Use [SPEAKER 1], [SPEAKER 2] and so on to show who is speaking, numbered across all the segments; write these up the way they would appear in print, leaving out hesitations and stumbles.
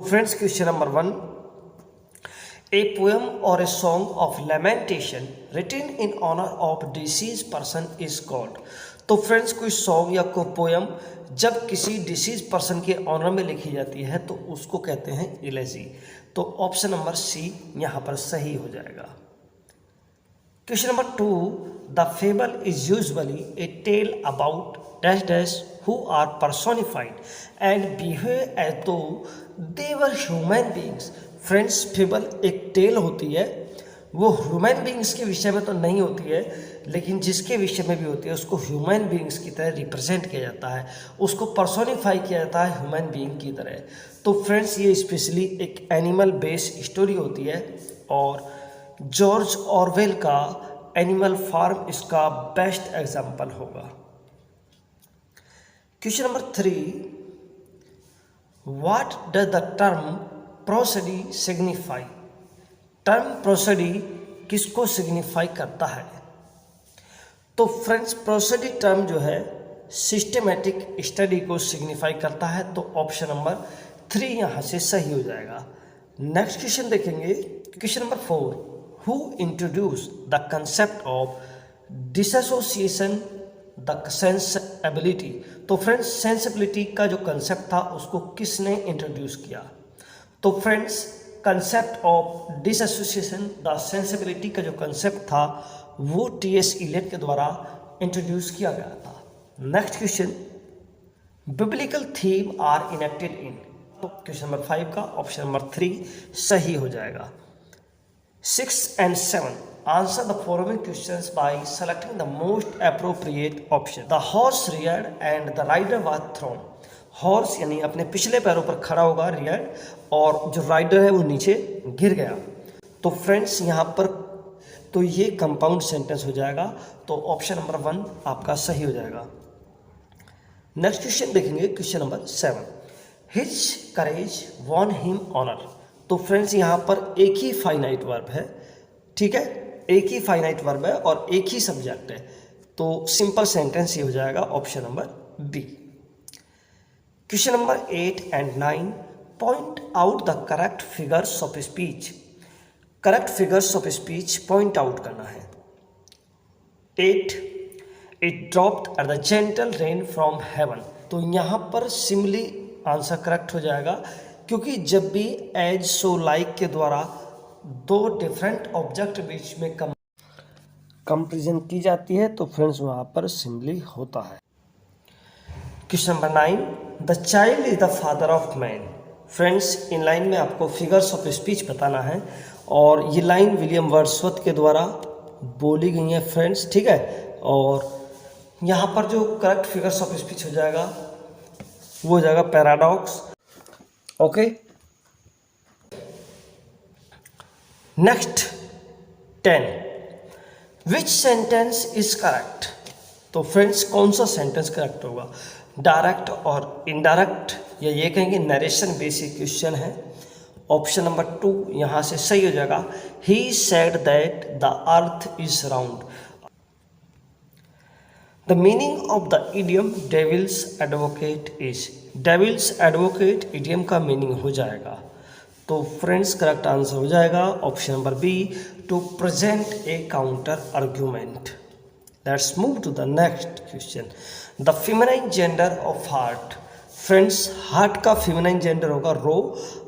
[SPEAKER 1] Friends question number 1, a poem or a song of lamentation written in honor of deceased person is called। तो friends कोई song या कोई poem जब किसी disease person के honour में लिखी जाती है तो उसको कहते हैं इलेजी। तो ऑप्शन नंबर सी यहाँ पर सही हो जाएगा। Question number 2, the fable is usually a tale about dash dash who are personified and behave as though they were human beings। Friends fable एक टेल होती है, वो ह्यूमन बींग्स के विषय में तो नहीं होती है, लेकिन जिसके विषय में भी होती है उसको ह्यूमन बींग्स की तरह रिप्रेजेंट किया जाता है, उसको पर्सोनिफाई किया जाता है ह्यूमन बींग की तरह। तो फ्रेंड्स ये स्पेशली एक एनिमल बेस्ड स्टोरी होती है और जॉर्ज ऑरवेल का एनिमल फार्म इसका बेस्ट एग्जाम्पल होगा। Question number 3, what does the term prosody signify. Term prosody किसको सिग्निफाई करता है? तो फ्रेंड्स प्रोसेडी टर्म जो है सिस्टमेटिक स्टडी को सिग्निफाई करता है। तो ऑप्शन नंबर 3 यहाँ से सही हो जाएगा। नेक्स्ट क्वेश्चन देखेंगे, question number 4, who introduce the concept of dissociation the sensibility. तो फ्रेंड्स सेंसिबिलिटी का जो कंसेप्ट था उसको किसने इंट्रोड्यूस किया? तो friends concept of dissociation the sensibility का जो कंसेप्ट था वो टी.एस. इलियट के द्वारा इंट्रोड्यूस किया गया था। Next question, biblical theme are enacted in. तो क्वेश्चन नंबर 5 का ऑप्शन नंबर 3 सही हो जाएगा। 6 and 7, answer the following questions by selecting the most appropriate option। The horse reared and the rider was thrown। Horse यानी अपने पिछले पैरों पर खड़ा होगा रियर्ड, और जो राइडर है वो नीचे गिर गया। तो फ्रेंड्स यहाँ पर तो ये कंपाउंड सेंटेंस हो जाएगा। तो ऑप्शन नंबर 1 आपका सही हो जाएगा। नेक्स्ट क्वेश्चन देखेंगे, क्वेश्चन नंबर 7, हिज करेज वॉन हिम ऑनर। तो फ्रेंड्स यहाँ पर एक ही फाइनाइट वर्ब है, ठीक है, एक ही फाइनाइट वर्ब है और एक ही सब्जेक्ट है। तो सिंपल सेंटेंस ये हो जाएगा option number B. Question number 8 and 9, point out the correct figures of speech. Correct figures of speech point out करना है। 8, it dropped at the gentle rain from heaven. तो यहाँ पर सिमिली आंसर करेक्ट हो जाएगा, क्योंकि जब भी एज सो लाइक के द्वारा दो डिफरेंट ऑब्जेक्ट बीच में कंपेरिजन की जाती है तो फ्रेंड्स वहाँ पर सिमिली होता है। Question number 9, the child is the father of man. Friends in line में आपको फिगर्स ऑफ स्पीच बताना है और ये लाइन विलियम वर्ड्सवर्थ के द्वारा बोली गई है फ्रेंड्स, ठीक है। और यहाँ पर जो करेक्ट फिगर्स ऑफ स्पीच हो जाएगा वो हो जाएगा paradox. Okay, next 10, which sentence is correct. तो फ्रेंड्स कौन सा सेंटेंस करेक्ट होगा? डायरेक्ट और इनडायरेक्ट, या ये कहेंगे नरेशन बेसिक क्वेश्चन है। ऑप्शन नंबर 2 यहाँ से सही हो जाएगा। He said that the earth is round. The meaning of the idiom devil's advocate is. Devil's advocate idiom का मीनिंग हो जाएगा। तो फ्रेंड्स करेक्ट आंसर हो जाएगा option number B, to present A counter argument. Let's move to the next question, the feminine gender of hart. Friends hart का feminine gender होगा roe.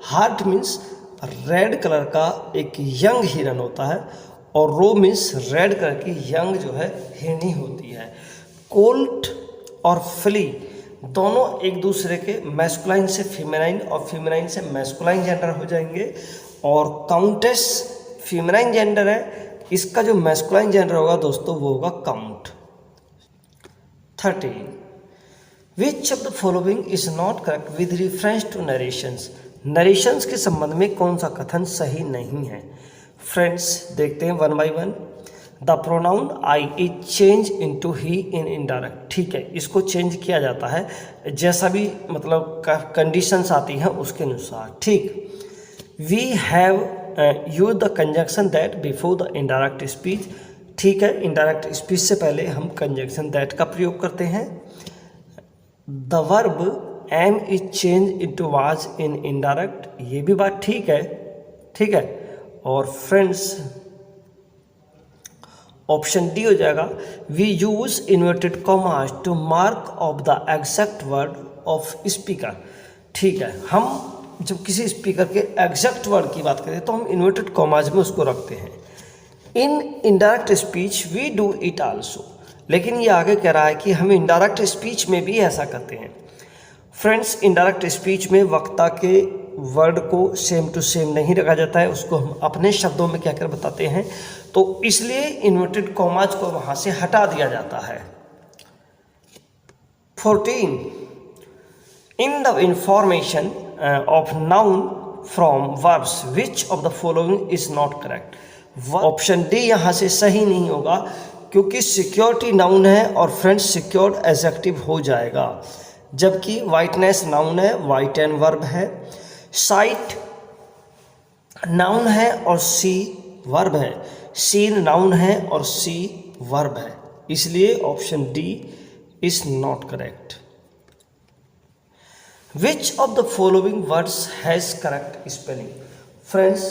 [SPEAKER 1] Hart means red colour का एक young हिरन होता है और रो मीन्स रेड कलर की young जो है हिरनी होती है। कोल्ट और फ्ली दोनों एक दूसरे के मैस्कुलाइन से फीमेनाइन और फीमेनाइन से मैस्कुलाइन जेंडर हो जाएंगे, और काउंटेस फीमेनाइन जेंडर है, इसका जो मैस्कुलाइन जेंडर होगा दोस्तों वो होगा count. 13, which of the following is not correct with reference to narrations. Narrations के संबंध में कौन सा कथन सही नहीं है? फ्रेंड्स देखते हैं one by one. The pronoun I is change into he in indirect. ठीक है, इसको चेंज किया जाता है जैसा भी मतलब कंडीशंस आती हैं उसके अनुसार। ठीक, we have use the conjunction that before the indirect speech. ठीक है, इनडायरेक्ट स्पीच से पहले हम कंजंक्शन दैट का प्रयोग करते हैं। The verb am is change into was in indirect, ये भी बात ठीक है, ठीक है। और फ्रेंड्स ऑप्शन डी हो जाएगा, we use inverted commas to mark off the exact word of speaker. ठीक है, हम जब किसी स्पीकर के एग्जैक्ट वर्ड की बात करें तो हम इन्वर्टेड कॉमास में उसको रखते हैं। In indirect speech we do it also, लेकिन ये आगे कह रहा है कि हम इनडायरेक्ट स्पीच में भी ऐसा करते हैं। फ्रेंड्स इनडायरेक्ट स्पीच में वक्ता के वर्ड को सेम टू सेम नहीं रखा जाता है, उसको हम अपने शब्दों में कहकर बताते हैं, तो इसलिए इन्वर्टेड कॉमास को वहाँ से हटा दिया जाता है। 14 in the information of noun from verbs which of the following is not correct. Option D यहाँ से सही नहीं होगा, क्योंकि सिक्योरिटी नाउन है और फ्रेंड्स सिक्योर्ड एडजेक्टिव हो जाएगा, जबकि वाइटनेस नाउन है, वाइट एंड वर्ब है, साइट नाउन है और सी वर्ब है, सीन नाउन है और सी वर्ब है, इसलिए option D is not correct. Which of the following words has correct spelling. Friends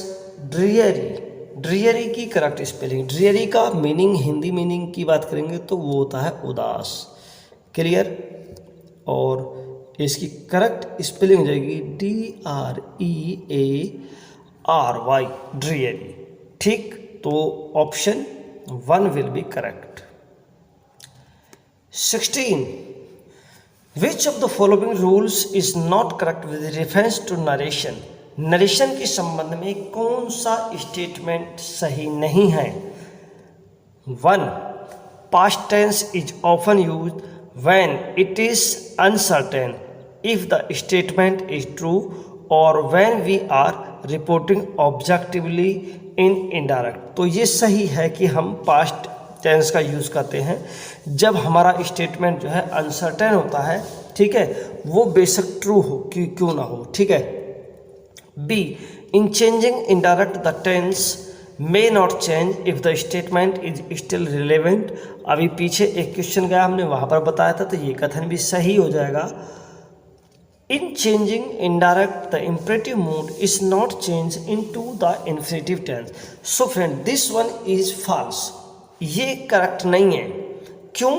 [SPEAKER 1] dreary की करेक्ट स्पेलिंग, ड्रियरी का मीनिंग, हिंदी मीनिंग की बात करेंगे तो वो होता है उदास, क्लियर। और इसकी करेक्ट स्पेलिंग हो जाएगी DREARY, ड्रियरी। ठीक, तो option 1 will be correct. 16 which of the following rules is not correct with reference to narration. Narration के संबंध में कौन सा स्टेटमेंट सही नहीं है। 1 past tense is often used when it is uncertain if the statement is true or when we are reporting objectively in indirect। तो ये सही है कि हम पास्ट टेंस का यूज़ करते हैं जब हमारा स्टेटमेंट जो है अनसर्टेन होता है, ठीक है, वो बेशक ट्रू हो क्यों ना हो, ठीक है। B in changing indirect the tense may not change if the statement is still relevant। अभी पीछे एक क्वेश्चन गया हमने वहाँ पर बताया था, तो ये कथन भी सही हो जाएगा। In changing indirect the imperative mood is not changed into the infinitive tense। So friend this one is false, ये करेक्ट नहीं है। क्यों?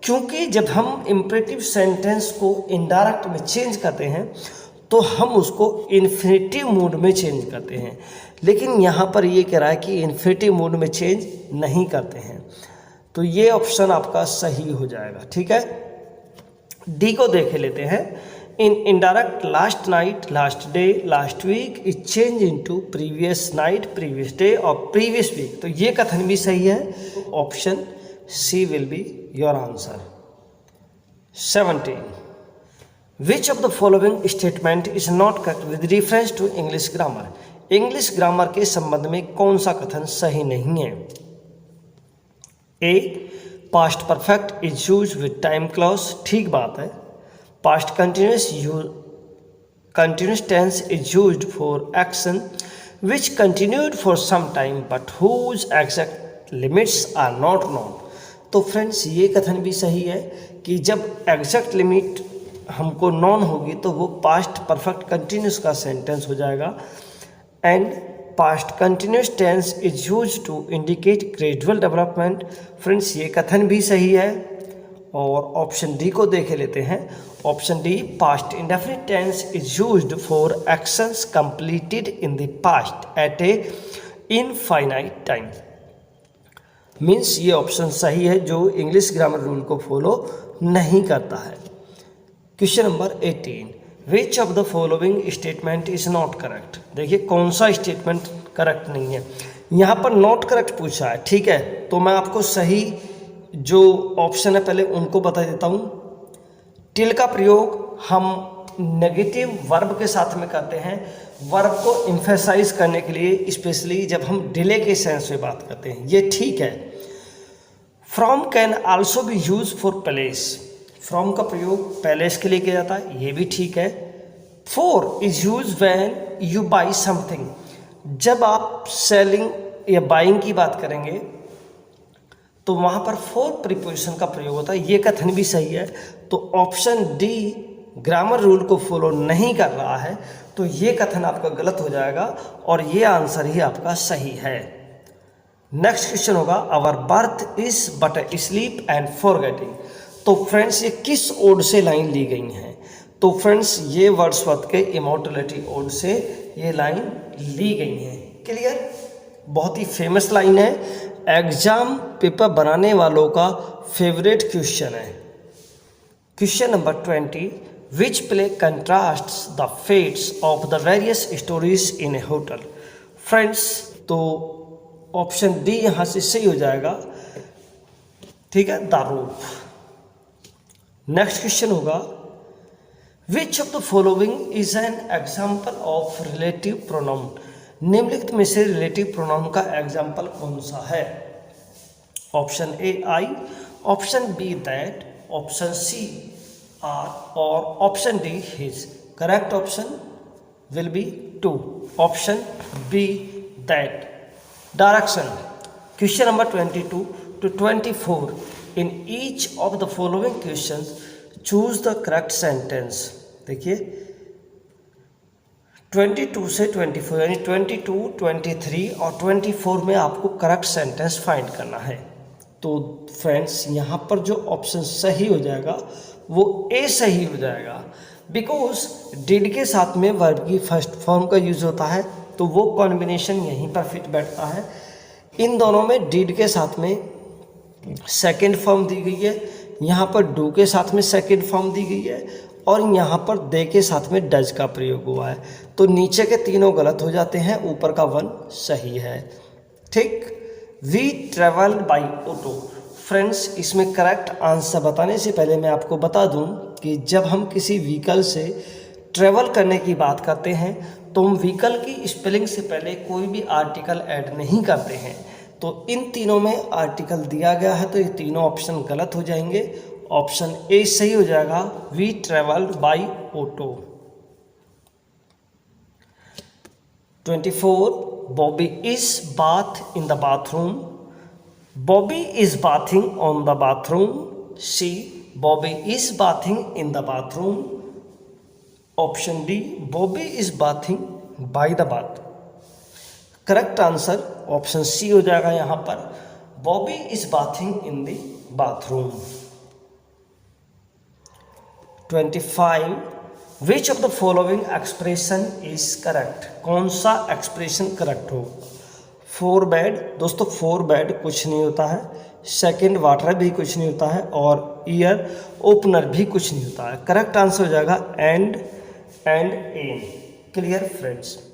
[SPEAKER 1] क्योंकि जब हम imperative सेंटेंस को इनडायरेक्ट में चेंज करते हैं तो हम उसको इन्फिनिटिव मोड में चेंज करते हैं, लेकिन यहाँ पर ये कह रहा है कि इन्फिनिटिव मोड में चेंज नहीं करते हैं, तो ये ऑप्शन आपका सही हो जाएगा, ठीक है। डी को देख लेते हैं। In indirect last night, last day, last week is change into previous night, previous day और प्रीवियस वीक, तो ये कथन भी सही है, option C will be your answer. 17 which of the following statement is not correct with reference to English grammar. English grammar के संबंध में कौन सा कथन सही नहीं है। A past perfect is use with time clause, ठीक बात है। Past continuous tense is used for action which continued for some time but whose exact limits are not known. तो फ्रेंड्स ये कथन भी सही है कि जब एग्जैक्ट लिमिट हमको नॉन होगी तो वो पास्ट परफेक्ट कंटिन्यूस का सेंटेंस हो जाएगा। And past continuous tense is used to indicate gradual development. Friends ये कथन भी सही है, और ऑप्शन डी को देख लेते हैं। Option D past indefinite tense is used for actions completed in the past at a infinite time. Means ये ऑप्शन सही है जो इंग्लिश ग्रामर रूल को फॉलो नहीं करता है। Question number 18 which of the following statement is not correct. देखिए कौन सा स्टेटमेंट करेक्ट नहीं है। यहाँ पर नॉट करेक्ट पूछा है, ठीक है, तो मैं आपको सही जो ऑप्शन है पहले उनको बता देता हूँ। टिल का प्रयोग हम नेगेटिव वर्ब के साथ में करते हैं, वर्ब को एम्फेसाइज करने के लिए, स्पेशली जब हम डिले के सेंस में बात करते हैं, ये ठीक है। From can also be use for place, from का प्रयोग पैलेस के लिए किया जाता है, ये भी ठीक है। For is use when you by something, जब आप सेलिंग या बाइंग की बात करेंगे तो वहाँ पर फॉर प्रीपोजिशन का प्रयोग होता है, ये कथन भी सही है। तो ऑप्शन डी ग्रामर रूल को फॉलो नहीं कर रहा है तो ये कथन आपका गलत हो जाएगा और ये आंसर ही आपका सही है। नेक्स्ट क्वेश्चन होगा our birth is but sleep and forgetting. तो फ्रेंड्स ये किस ओड से लाइन ली गई हैं? तो फ्रेंड्स ये वर्ड्सवर्थ के इमॉर्टलिटी ओड से ये लाइन ली गई है। क्लियर? बहुत ही फेमस लाइन है, एग्जाम पेपर बनाने वालों का फेवरेट क्वेश्चन है। Question number 20, which play contrasts the fates of the various stories in a hotel. Friends तो ऑप्शन डी यहाँ से सही हो जाएगा, ठीक है, द रूफ। नेक्स्ट क्वेश्चन होगा विच of the following is an example of relative pronoun. निम्नलिखित में से रिलेटिव प्रोनाउन का एग्जाम्पल कौन सा है? Option A I, option B that, option C are और option D his. Correct option will be 2, option B that. Direction question number 22 to 24, in each of the following questions choose the correct sentence. देखिए 22 से 24 यानी 22, 23 और 24 में आपको correct sentence find करना है। तो फ्रेंड्स यहाँ पर जो ऑप्शन सही हो जाएगा वो ए सही हो जाएगा, बिकॉज डिड के साथ में वर्ब की फर्स्ट फॉर्म का यूज होता है तो वो कॉम्बिनेशन यहीं पर फिट बैठता है। इन दोनों में डिड के साथ में सेकंड फॉर्म दी गई है, यहाँ पर डू के साथ में सेकंड फॉर्म दी गई है और यहाँ पर दे के साथ में डज का प्रयोग हुआ है। तो नीचे के तीनों गलत हो जाते हैं, ऊपर का 1 सही है। ठीक, we travel by auto. Friends इसमें करेक्ट आंसर बताने से पहले मैं आपको बता दूं कि जब हम किसी व्हीकल से ट्रेवल करने की बात करते हैं तो हम व्हीकल की स्पेलिंग से पहले कोई भी आर्टिकल ऐड नहीं करते हैं। तो इन तीनों में आर्टिकल दिया गया है तो ये तीनों ऑप्शन गलत हो जाएंगे। ऑप्शन ए सही हो जाएगा, we travel by auto. 24, Bobby is bath in the bathroom. Bobby is bathing on the bathroom. C, Bobby is bathing in the bathroom. Option D, Bobby is bathing by the bath. Correct answer option C हो जाएगा यहाँ पर, Bobby is bathing in the bathroom. 25, which of the following expression is correct? कौन सा expression correct हो? 4 bed, दोस्तों 4 bed कुछ नहीं होता है, सेकंड वाटर भी कुछ नहीं होता है और ईयर ओपनर भी कुछ नहीं होता है। करेक्ट आंसर हो जाएगा एंड एन। Clear friends?